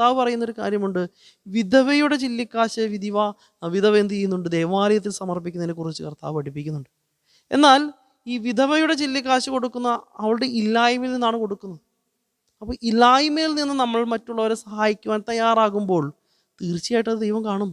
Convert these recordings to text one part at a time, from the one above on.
കർത്താവ് പറയുന്നൊരു കാര്യമുണ്ട്. വിധവയുടെ ചില്ലിക്കാശ് വിധവ എന്ത് ചെയ്യുന്നുണ്ട്? ദേവാലയത്തിൽ സമർപ്പിക്കുന്നതിനെ കുറിച്ച് കർത്താവ് പഠിപ്പിക്കുന്നുണ്ട്. എന്നാൽ ഈ വിധവയുടെ ചില്ലിക്കാശ് കൊടുക്കുന്ന അവളുടെ ഇല്ലായ്മയിൽ നിന്നാണ് കൊടുക്കുന്നത്. അപ്പോൾ ഇല്ലായ്മയിൽ നിന്ന് നമ്മൾ മറ്റുള്ളവരെ സഹായിക്കുവാൻ തയ്യാറാകുമ്പോൾ തീർച്ചയായിട്ടും അത് ദൈവം കാണും.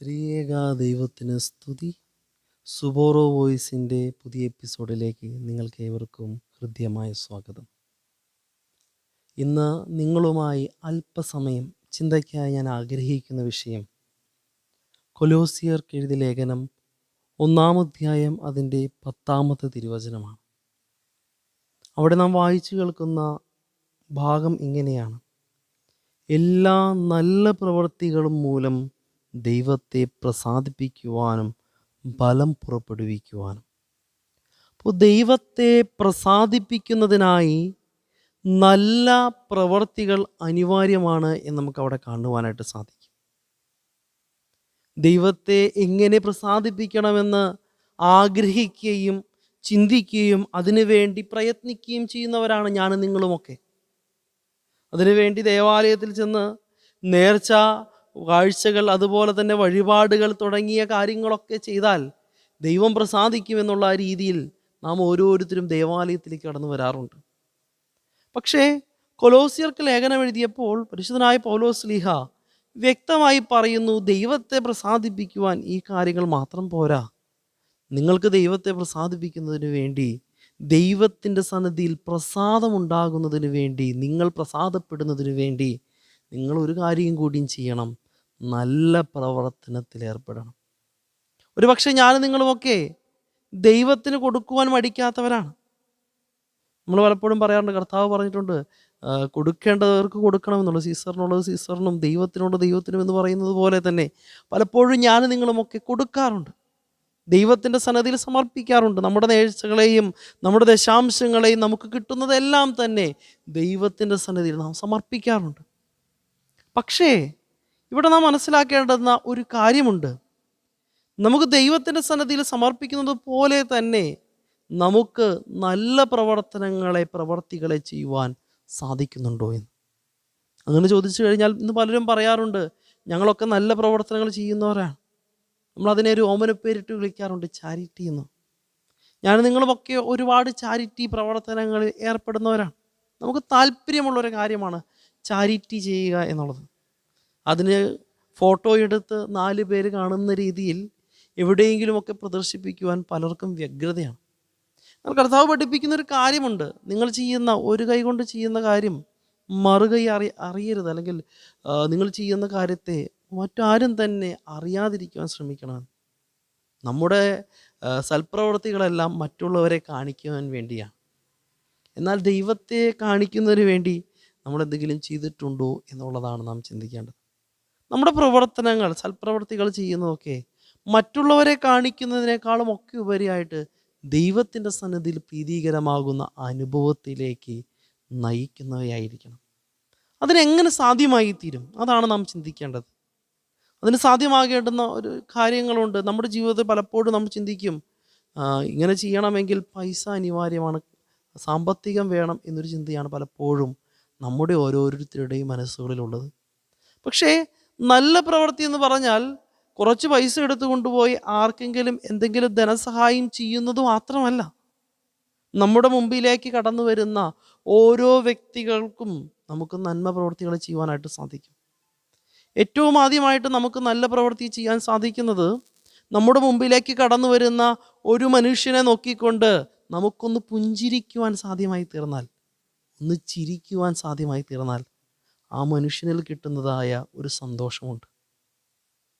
ത്രിയേക ദൈവത്തിന് സ്തുതി. സുബോറോ വോയിസിൻ്റെ പുതിയ എപ്പിസോഡിലേക്ക് നിങ്ങൾക്ക് ഏവർക്കും ഹൃദ്യമായ സ്വാഗതം. ഇന്ന് നിങ്ങളുമായി അല്പസമയം ചിന്തയ്ക്കായി ഞാൻ ആഗ്രഹിക്കുന്ന വിഷയം കൊലോസിയർക്ക് എഴുതിയ ലേഖനം 1-ാം അധ്യായം അതിൻ്റെ 10-ാമത്തെ തിരുവചനമാണ്. അവിടെ നാം വായിച്ചു കേൾക്കുന്ന ഭാഗം ഇങ്ങനെയാണ്: എല്ലാ നല്ല പ്രവൃത്തികളും മൂലം ദൈവത്തെ പ്രസാദിപ്പിക്കുവാനും ബലം പുറപ്പെടുവിക്കുവാനും. അപ്പോൾ ദൈവത്തെ പ്രസാദിപ്പിക്കുന്നതിനായി നല്ല പ്രവൃത്തികൾ അനിവാര്യമാണ് എന്ന് നമുക്ക് അവിടെ കാണുവാനായിട്ട് സാധിക്കും. ദൈവത്തെ എങ്ങനെ പ്രസാദിപ്പിക്കണമെന്ന് ആഗ്രഹിക്കുകയും ചിന്തിക്കുകയും അതിനുവേണ്ടി പ്രയത്നിക്കുകയും ചെയ്യുന്നവരാണ് ഞാനും നിങ്ങളുമൊക്കെ. അതിനുവേണ്ടി ദേവാലയത്തിൽ ചെന്ന് നേർച്ച, കാഴ്ചകൾ, അതുപോലെ തന്നെ വഴിപാടുകൾ തുടങ്ങിയ കാര്യങ്ങളൊക്കെ ചെയ്താൽ ദൈവം പ്രസാദിക്കുമെന്നുള്ള രീതിയിൽ നാം ഓരോരുത്തരും ദേവാലയത്തിലേക്ക് കടന്നു വരാറുണ്ട്. പക്ഷേ കൊലോസ്യർക്ക് ലേഖനം എഴുതിയപ്പോൾ പരിശുദ്ധനായ പൗലോസ് ശ്ലീഹ വ്യക്തമായി പറയുന്നു, ദൈവത്തെ പ്രസാദിപ്പിക്കുവാൻ ഈ കാര്യങ്ങൾ മാത്രം പോരാ. നിങ്ങൾക്ക് ദൈവത്തെ പ്രസാദിപ്പിക്കുന്നതിന് വേണ്ടി, ദൈവത്തിൻ്റെ സന്നിധിയിൽ പ്രസാദമുണ്ടാകുന്നതിന് വേണ്ടി, നിങ്ങൾ പ്രസാദപ്പെടുന്നതിന് വേണ്ടി നിങ്ങൾ ഒരു കാര്യം കൂടിയും ചെയ്യണം: നല്ല പ്രവർത്തനത്തിൽ ഏർപ്പെടണം. ഒരുപക്ഷെ ഞാനും നിങ്ങളുമൊക്കെ ദൈവത്തിന് കൊടുക്കുവാൻ മടിക്കാത്തവരാണ്. നമ്മൾ പലപ്പോഴും പറയാറുണ്ട്, കർത്താവ് പറഞ്ഞിട്ടുണ്ട്, കൊടുക്കേണ്ടവർക്ക് കൊടുക്കണമെന്നുള്ളത്, സീസറിനുള്ളത് സീസറിനും ദൈവത്തിനുള്ളത് ദൈവത്തിനും എന്ന് പറയുന്നത് പോലെ തന്നെ പലപ്പോഴും ഞാനും നിങ്ങളുമൊക്കെ കൊടുക്കാറുണ്ട്. ദൈവത്തിൻ്റെ സന്നിധിയിൽ സമർപ്പിക്കാറുണ്ട്. നമ്മുടെ നേഴ്ചകളെയും നമ്മുടെ ദശാംശങ്ങളെയും നമുക്ക് കിട്ടുന്നതെല്ലാം തന്നെ ദൈവത്തിൻ്റെ സന്നിധിയിൽ നാം സമർപ്പിക്കാറുണ്ട്. പക്ഷേ ഇവിടെ നാം മനസ്സിലാക്കേണ്ടുന്ന ഒരു കാര്യമുണ്ട്. നമുക്ക് ദൈവത്തിൻ്റെ സന്നിധിയിൽ സമർപ്പിക്കുന്നത് പോലെ തന്നെ നമുക്ക് നല്ല പ്രവർത്തികളെ ചെയ്യുവാൻ സാധിക്കുന്നുണ്ടോ എന്ന്. അങ്ങനെ ചോദിച്ചു കഴിഞ്ഞാൽ ഇന്ന് പലരും പറയാറുണ്ട്, ഞങ്ങളൊക്കെ നല്ല പ്രവർത്തനങ്ങൾ ചെയ്യുന്നവരാണ്. നമ്മളതിനെ ഒരു ഓമനപ്പേരിട്ട് വിളിക്കാറുണ്ട്, ചാരിറ്റി എന്ന്. ഞാൻ നിങ്ങളുമൊക്കെ ഒരുപാട് ചാരിറ്റി പ്രവർത്തനങ്ങളിൽ ഏർപ്പെടുന്നവരാണ്. നമുക്ക് താല്പര്യമുള്ളൊരു കാര്യമാണ് ചാരിറ്റി ചെയ്യുക എന്നുള്ളത്. അതിന് ഫോട്ടോ എടുത്ത് 4 പേര് കാണുന്ന രീതിയിൽ എവിടെയെങ്കിലുമൊക്കെ പ്രദർശിപ്പിക്കുവാൻ പലർക്കും വ്യഗ്രതയാണ്. എന്നാൽ കർത്താവ് പഠിപ്പിക്കുന്നൊരു കാര്യമുണ്ട്: നിങ്ങൾ ചെയ്യുന്ന ഒരു കൈ കൊണ്ട് ചെയ്യുന്ന കാര്യം മറുകൈ അറിയരുത്, അല്ലെങ്കിൽ നിങ്ങൾ ചെയ്യുന്ന കാര്യത്തെ മറ്റാരും തന്നെ അറിയാതിരിക്കുവാൻ ശ്രമിക്കണം. നമ്മുടെ സൽപ്രവൃത്തികളെല്ലാം മറ്റുള്ളവരെ കാണിക്കുവാൻ വേണ്ടിയാണ്. എന്നാൽ ദൈവത്തെ കാണിക്കുന്നതിന് വേണ്ടി നമ്മൾ എന്തെങ്കിലും ചെയ്തിട്ടുണ്ടോ എന്നുള്ളതാണ് നാം ചിന്തിക്കേണ്ടത്. നമ്മുടെ പ്രവർത്തനങ്ങൾ, സൽപ്രവൃത്തികൾ ചെയ്യുന്നതൊക്കെ മറ്റുള്ളവരെ കാണിക്കുന്നതിനേക്കാളും ഒക്കെ ഉപരിയായിട്ട് ദൈവത്തിൻ്റെ സന്നിധിയിൽ പ്രീതികരമാകുന്ന അനുഭവത്തിലേക്ക് നയിക്കുന്നവയായിരിക്കണം. അതിനെങ്ങനെ സാധ്യമായി തീരും? അതാണ് നാം ചിന്തിക്കേണ്ടത്. അതിന് സാധ്യമാകേണ്ടുന്ന ഒരു കാര്യങ്ങളുണ്ട്. നമ്മുടെ ജീവിതത്തിൽ പലപ്പോഴും നമ്മൾ ചിന്തിക്കും, ഇങ്ങനെ ചെയ്യണമെങ്കിൽ പൈസ അനിവാര്യമാണ്, സാമ്പത്തികം വേണം എന്നൊരു ചിന്തയാണ് പലപ്പോഴും നമ്മുടെ ഓരോരുത്തരുടെയും മനസ്സുകളിലുള്ളത്. പക്ഷേ നല്ല പ്രവൃത്തി എന്ന് പറഞ്ഞാൽ കുറച്ച് പൈസ എടുത്തു കൊണ്ടുപോയി ആർക്കെങ്കിലും എന്തെങ്കിലും ധനസഹായം ചെയ്യുന്നത് മാത്രമല്ല. നമ്മുടെ മുമ്പിലേക്ക് കടന്നു വരുന്ന ഓരോ വ്യക്തികൾക്കും നമുക്ക് നന്മ പ്രവൃത്തികൾ ചെയ്യുവാനായിട്ട് സാധിക്കും. ഏറ്റവും ആദ്യമായിട്ട് നമുക്ക് നല്ല പ്രവൃത്തി ചെയ്യാൻ സാധിക്കുന്നത്, നമ്മുടെ മുമ്പിലേക്ക് കടന്നു വരുന്ന ഒരു മനുഷ്യനെ നോക്കിക്കൊണ്ട് നമുക്കൊന്ന് പുഞ്ചിരിക്കുവാൻ സാധ്യമായി തീർന്നാൽ, ഒന്ന് ചിരിക്കുവാൻ സാധ്യമായി തീർന്നാൽ ആ മനുഷ്യനിൽ കിട്ടുന്നതായ ഒരു സന്തോഷമുണ്ട്.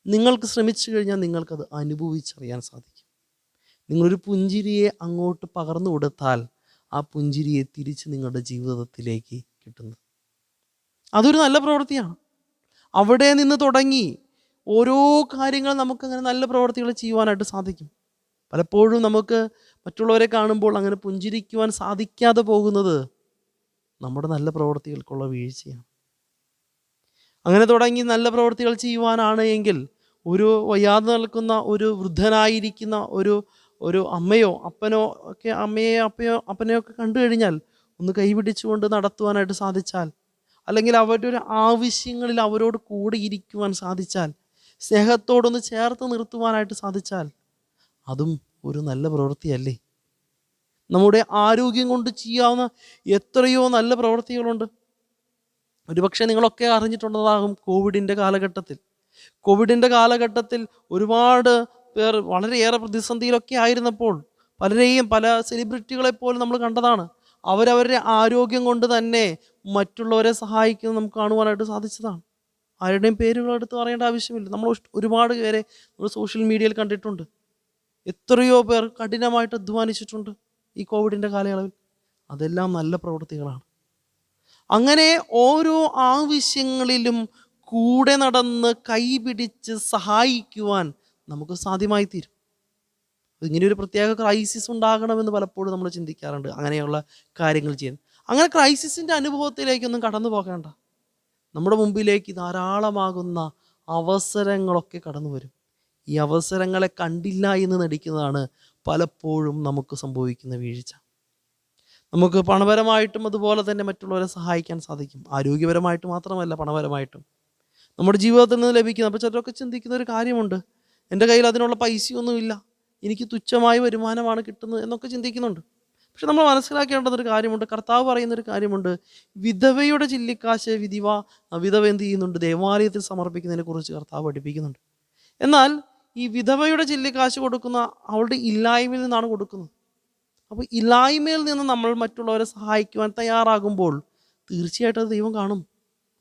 നിങ്ങൾക്ക് ശ്രമിച്ചു കഴിഞ്ഞാൽ നിങ്ങൾക്കത് അനുഭവിച്ചറിയാൻ സാധിക്കും. നിങ്ങളൊരു പുഞ്ചിരിയെ അങ്ങോട്ട് പകർന്നു കൊടുത്താൽ ആ പുഞ്ചിരിയെ തിരിച്ച് നിങ്ങളുടെ ജീവിതത്തിലേക്ക് കിട്ടുന്നത്, അതൊരു നല്ല പ്രവൃത്തിയാണ്. അവിടെ നിന്ന് തുടങ്ങി ഓരോ കാര്യങ്ങൾ നമുക്കങ്ങനെ നല്ല പ്രവൃത്തികൾ ചെയ്യുവാനായിട്ട് സാധിക്കും. പലപ്പോഴും നമുക്ക് മറ്റുള്ളവരെ കാണുമ്പോൾ അങ്ങനെ പുഞ്ചിരിക്കുവാൻ സാധിക്കാതെ പോകുന്നത് നമ്മുടെ നല്ല പ്രവൃത്തികൾക്കുള്ള വീഴ്ചയാണ്. അങ്ങനെ തുടങ്ങി നല്ല പ്രവൃത്തികൾ ചെയ്യുവാനാണ് എങ്കിൽ ഒരു വയ്യാതെ നിൽക്കുന്ന ഒരു വൃദ്ധനായിരിക്കുന്ന ഒരു ഒരു അമ്മയോ അപ്പനോ ഒക്കെ അമ്മയെ അപ്പനെയോ ഒക്കെ കണ്ടു കഴിഞ്ഞാൽ ഒന്ന് കൈപിടിച്ചുകൊണ്ട് നടത്തുവാനായിട്ട് സാധിച്ചാൽ, അല്ലെങ്കിൽ അവരുടെ ഒരു ആവശ്യങ്ങളിൽ അവരോട് കൂടെ ഇരിക്കുവാൻ സാധിച്ചാൽ, സ്നേഹത്തോടൊന്ന് ചേർത്ത് നിർത്തുവാനായിട്ട് സാധിച്ചാൽ അതും ഒരു നല്ല പ്രവൃത്തിയല്ലേ? നമ്മുടെ ആരോഗ്യം കൊണ്ട് ചെയ്യാവുന്ന എത്രയോ നല്ല പ്രവൃത്തികളുണ്ട്. ഒരുപക്ഷെ നിങ്ങളൊക്കെ അറിഞ്ഞിട്ടുള്ളതാകും കോവിഡിൻ്റെ കാലഘട്ടത്തിൽ ഒരുപാട് പേർ വളരെയേറെ പ്രതിസന്ധിയിലൊക്കെ ആയിരുന്നപ്പോൾ പലരെയും, പല സെലിബ്രിറ്റികളെ പോലും നമ്മൾ കണ്ടതാണ്. അവരവരുടെ ആരോഗ്യം കൊണ്ട് തന്നെ മറ്റുള്ളവരെ സഹായിക്കുന്നത് നമുക്ക് കാണുവാനായിട്ട് സാധിച്ചതാണ്. ആരുടെയും പേരുകൾ എടുത്ത് പറയേണ്ട ആവശ്യമില്ല. നമ്മൾ ഒരുപാട് പേരെ നമ്മൾ സോഷ്യൽ മീഡിയയിൽ കണ്ടിട്ടുണ്ട്. എത്രയോ പേർ കഠിനമായിട്ട് അധ്വാനിച്ചിട്ടുണ്ട് ഈ കോവിഡിൻ്റെ കാലയളവിൽ. അതെല്ലാം നല്ല പ്രവൃത്തികളാണ്. അങ്ങനെ ഓരോ ആവശ്യങ്ങളിലും കൂടെ നടന്ന് കൈപിടിച്ച് സഹായിക്കുവാൻ നമുക്ക് സാധ്യമായി തീരും. ഇങ്ങനെയൊരു പ്രത്യേക ക്രൈസിസ് ഉണ്ടാകണമെന്ന് പലപ്പോഴും നമ്മൾ ചിന്തിക്കാറുണ്ട് അങ്ങനെയുള്ള കാര്യങ്ങൾ ചെയ്യാൻ. അങ്ങനെ ക്രൈസിസിൻ്റെ അനുഭവത്തിലേക്കൊന്നും കടന്നു പോകേണ്ട. നമ്മുടെ മുമ്പിലേക്ക് ധാരാളമാകുന്ന അവസരങ്ങളൊക്കെ കടന്നു വരും. ഈ അവസരങ്ങളെ കണ്ടില്ല എന്ന് നടിക്കുന്നതാണ് പലപ്പോഴും നമുക്ക് സംഭവിക്കുന്ന വീഴ്ച. നമുക്ക് പണപരമായിട്ടും അതുപോലെ തന്നെ മറ്റുള്ളവരെ സഹായിക്കാൻ സാധിക്കും. ആരോഗ്യപരമായിട്ട് മാത്രമല്ല, പണപരമായിട്ടും നമ്മുടെ ജീവിതത്തിൽ നിന്ന് ലഭിക്കുന്ന. അപ്പോൾ ചിലരൊക്കെ ചിന്തിക്കുന്ന ഒരു കാര്യമുണ്ട്, എൻ്റെ കയ്യിൽ അതിനുള്ള പൈസയൊന്നുമില്ല, എനിക്ക് തുച്ഛമായ വരുമാനമാണ് കിട്ടുന്നത് എന്നൊക്കെ ചിന്തിക്കുന്നുണ്ട്. പക്ഷെ നമ്മൾ മനസ്സിലാക്കേണ്ടതൊരു കാര്യമുണ്ട്. കർത്താവ് പറയുന്നൊരു കാര്യമുണ്ട്, വിധവയുടെ ചില്ലിക്കാശ് വിധവ എന്ത് ചെയ്യുന്നുണ്ട്? ദേവാലയത്തിൽ സമർപ്പിക്കുന്നതിനെ കുറിച്ച് കർത്താവ് പഠിപ്പിക്കുന്നുണ്ട്. എന്നാൽ ഈ വിധവയുടെ ചില്ലിക്കാശ് കൊടുക്കുന്ന അവളുടെ ഇല്ലായ്മയിൽ നിന്നാണ് കൊടുക്കുന്നത്. അപ്പോൾ ഇല്ലായ്മയിൽ നിന്ന് നമ്മൾ മറ്റുള്ളവരെ സഹായിക്കുവാൻ തയ്യാറാകുമ്പോൾ തീർച്ചയായിട്ടും അത് ദൈവം കാണും.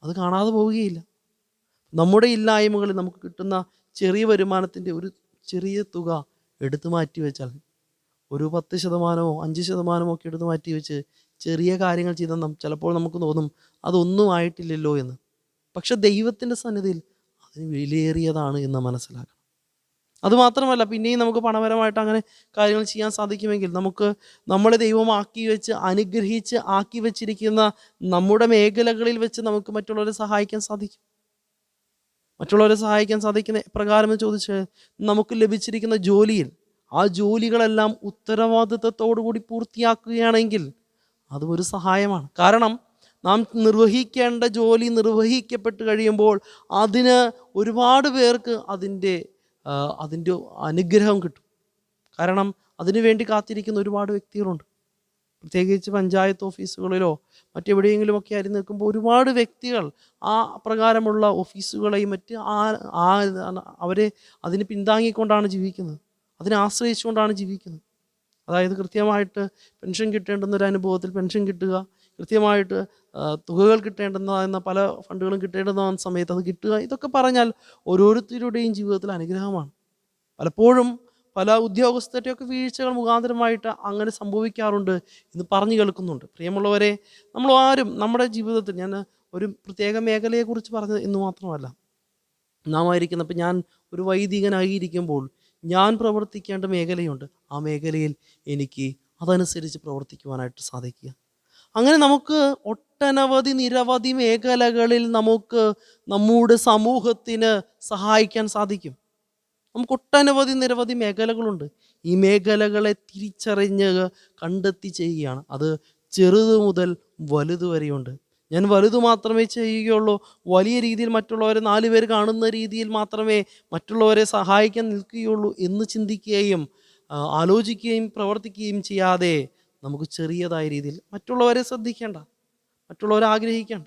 അത് കാണാതെ പോവുകയില്ല. നമ്മുടെ ഇല്ലായ്മകളിൽ നമുക്ക് കിട്ടുന്ന ചെറിയ വരുമാനത്തിൻ്റെ ഒരു ചെറിയ തുക എടുത്തു മാറ്റി വെച്ചാൽ, ഒരു 10%, 5% ഒക്കെ എടുത്തു മാറ്റി വെച്ച് ചെറിയ കാര്യങ്ങൾ ചെയ്താൽ ചിലപ്പോൾ നമുക്ക് തോന്നും അതൊന്നും ആയിട്ടില്ലല്ലോ എന്ന്. പക്ഷെ ദൈവത്തിൻ്റെ സന്നിധിയിൽ അതിന് വിലയേറിയതാണ് എന്ന് മനസ്സിലാക്കണം. അതുമാത്രമല്ല, പിന്നെയും നമുക്ക് പണപരമായിട്ട് അങ്ങനെ കാര്യങ്ങൾ ചെയ്യാൻ സാധിക്കുമെങ്കിൽ നമ്മളെ ദൈവം അനുഗ്രഹിച്ച് ആക്കി വെച്ചിരിക്കുന്ന നമ്മുടെ മേഖലകളിൽ വെച്ച് നമുക്ക് മറ്റുള്ളവരെ സഹായിക്കാൻ സാധിക്കും. മറ്റുള്ളവരെ സഹായിക്കാൻ സാധിക്കുന്ന പ്രകാരം എന്ന് ചോദിച്ചാൽ, നമുക്ക് ലഭിച്ചിരിക്കുന്ന ജോലിയിൽ ആ ജോലികളെല്ലാം ഉത്തരവാദിത്വത്തോടു കൂടി പൂർത്തിയാക്കുകയാണെങ്കിൽ അതും ഒരു സഹായമാണ്. കാരണം നാം നിർവഹിക്കേണ്ട ജോലി നിർവഹിക്കപ്പെട്ട് കഴിയുമ്പോൾ അതിന് ഒരുപാട് പേർക്ക് അതിൻ്റെ അനുഗ്രഹം കിട്ടും. കാരണം അതിനു വേണ്ടി കാത്തിരിക്കുന്ന ഒരുപാട് വ്യക്തികളുണ്ട്. പ്രത്യേകിച്ച് പഞ്ചായത്ത് ഓഫീസുകളിലോ മറ്റെവിടെയെങ്കിലുമൊക്കെ ആയി നിൽക്കുമ്പോൾ ഒരുപാട് വ്യക്തികൾ ആ പ്രകാരമുള്ള ഓഫീസുകളെയും അവരെ അതിന് പിന്താങ്ങിക്കൊണ്ടാണ് ജീവിക്കുന്നത്, അതിനെ ആശ്രയിച്ചുകൊണ്ടാണ് ജീവിക്കുന്നത്. അതായത് കൃത്യമായിട്ട് പെൻഷൻ കിട്ടേണ്ടുന്നൊരു അനുഭവത്തിൽ പെൻഷൻ കിട്ടുക, കൃത്യമായിട്ട് തുകകൾ കിട്ടേണ്ടുന്ന പല ഫണ്ടുകളും കിട്ടേണ്ടുന്ന സമയത്ത് അത് കിട്ടുക. ഇതൊക്കെ പറഞ്ഞാൽ ഓരോരുത്തരുടെയും ജീവിതത്തിൽ അനുഗ്രഹമാണ്. പലപ്പോഴും പല ഉദ്യോഗസ്ഥരുടെയൊക്കെ വീഴ്ചകൾ മുഖാന്തരമായിട്ട് അങ്ങനെ സംഭവിക്കാറുണ്ട് എന്ന് പറഞ്ഞു കേൾക്കുന്നുണ്ട്. പ്രിയമുള്ളവരെ, നമ്മൾ ആരും നമ്മുടെ ജീവിതത്തിൽ, ഞാൻ ഒരു പ്രത്യേക മേഖലയെക്കുറിച്ച് പറഞ്ഞത് എന്ന് മാത്രമല്ല, നാം ആയിരിക്കുന്ന, ഇപ്പം ഞാൻ ഒരു വൈദികനായിരിക്കുമ്പോൾ ഞാൻ പ്രവർത്തിക്കേണ്ട മേഖലയുണ്ട്. ആ മേഖലയിൽ എനിക്ക് അതനുസരിച്ച് പ്രവർത്തിക്കുവാനായിട്ട് സാധിക്കുക. അങ്ങനെ നമുക്ക് നിരവധി മേഖലകളിൽ നമുക്ക് നമ്മുടെ സമൂഹത്തിന് സഹായിക്കാൻ സാധിക്കും. നമുക്ക് നിരവധി മേഖലകളുണ്ട്. ഈ മേഖലകളെ തിരിച്ചറിഞ്ഞ് കണ്ടെത്തി ചെയ്യുകയാണ്. അത് ചെറുത് മുതൽ വലുത് വരെയുണ്ട്. ഞാൻ വലുത് മാത്രമേ ചെയ്യുകയുള്ളൂ, വലിയ രീതിയിൽ മറ്റുള്ളവരെ 4 പേര് കാണുന്ന രീതിയിൽ മാത്രമേ മറ്റുള്ളവരെ സഹായിക്കാൻ നിൽക്കുകയുള്ളൂ എന്ന് ചിന്തിക്കുകയും ആലോചിക്കുകയും പ്രവർത്തിക്കുകയും ചെയ്യാതെ നമുക്ക് ചെറിയതായ രീതിയിൽ മറ്റുള്ളവരെ ശ്രദ്ധിക്കേണ്ട, മറ്റുള്ളവരെ ആഗ്രഹിക്കേണ്ട.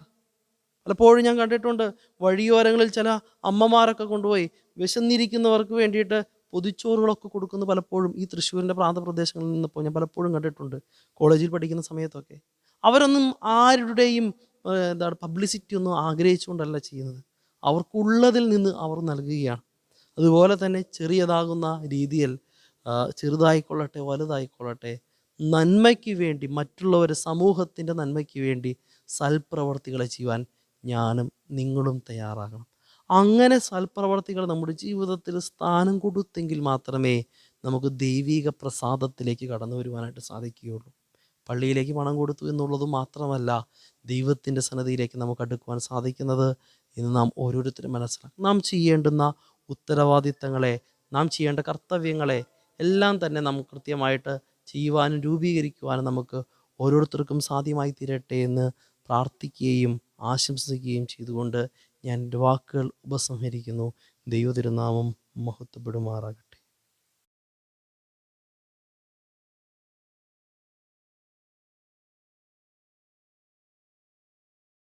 പലപ്പോഴും ഞാൻ കണ്ടിട്ടുണ്ട്, വഴിയോരങ്ങളിൽ ചില അമ്മമാരൊക്കെ കൊണ്ടുപോയി വിശന്നിരിക്കുന്നവർക്ക് വേണ്ടിയിട്ട് പൊതിച്ചോറുകളൊക്കെ കൊടുക്കുന്നത് പലപ്പോഴും ഈ തൃശ്ശൂരിൻ്റെ പ്രാന്തപ്രദേശങ്ങളിൽ നിന്നപ്പോൾ ഞാൻ പലപ്പോഴും കണ്ടിട്ടുണ്ട്. കോളേജിൽ പഠിക്കുന്ന സമയത്തൊക്കെ അവരൊന്നും ആരുടെയും പബ്ലിസിറ്റി ഒന്നും ആഗ്രഹിച്ചുകൊണ്ടല്ല ചെയ്യുന്നത്. അവർക്കുള്ളതിൽ നിന്ന് അവർ നൽകുകയാണ്. അതുപോലെ തന്നെ ചെറിയതാകുന്ന രീതിയിൽ, ചെറുതായിക്കൊള്ളട്ടെ വലുതായിക്കൊള്ളട്ടെ, നന്മയ്ക്ക് വേണ്ടി, മറ്റുള്ളവരെ സമൂഹത്തിൻ്റെ നന്മയ്ക്ക് വേണ്ടി സൽപ്രവർത്തികളെ ചെയ്യുവാൻ ഞാനും നിങ്ങളും തയ്യാറാകണം. അങ്ങനെ സൽപ്രവർത്തികൾ നമ്മുടെ ജീവിതത്തിൽ സ്ഥാനം കൊടുത്തെങ്കിൽ മാത്രമേ നമുക്ക് ദൈവിക പ്രസാദത്തിലേക്ക് കടന്നു വരുവാനായിട്ട് സാധിക്കുകയുള്ളൂ. പള്ളിയിലേക്ക് പണം കൊടുത്തു എന്നുള്ളത് മാത്രമല്ല ദൈവത്തിൻ്റെ സന്നിധിയിലേക്ക് നമുക്ക് അടുക്കുവാൻ സാധിക്കുന്നത് എന്ന് നാം ഓരോരുത്തരും മനസ്സിലാക്കും. നാം ചെയ്യേണ്ടുന്ന ഉത്തരവാദിത്തങ്ങളെ, നാം ചെയ്യേണ്ട കർത്തവ്യങ്ങളെ എല്ലാം തന്നെ നമുക്ക് കൃത്യമായിട്ട് ചെയ്യുവാനും രൂപീകരിക്കുവാനും നമുക്ക് ഓരോരുത്തർക്കും സാധ്യമായി തീരട്ടെ എന്ന് പ്രാർത്ഥിക്കുകയും ആശംസിക്കുകയും ചെയ്തുകൊണ്ട് ഞാൻ എൻ്റെ വാക്കുകൾ ഉപസംഹരിക്കുന്നു. ദൈവ തിരുനാമം മഹത്വപ്പെടുമാറാകട്ടെ.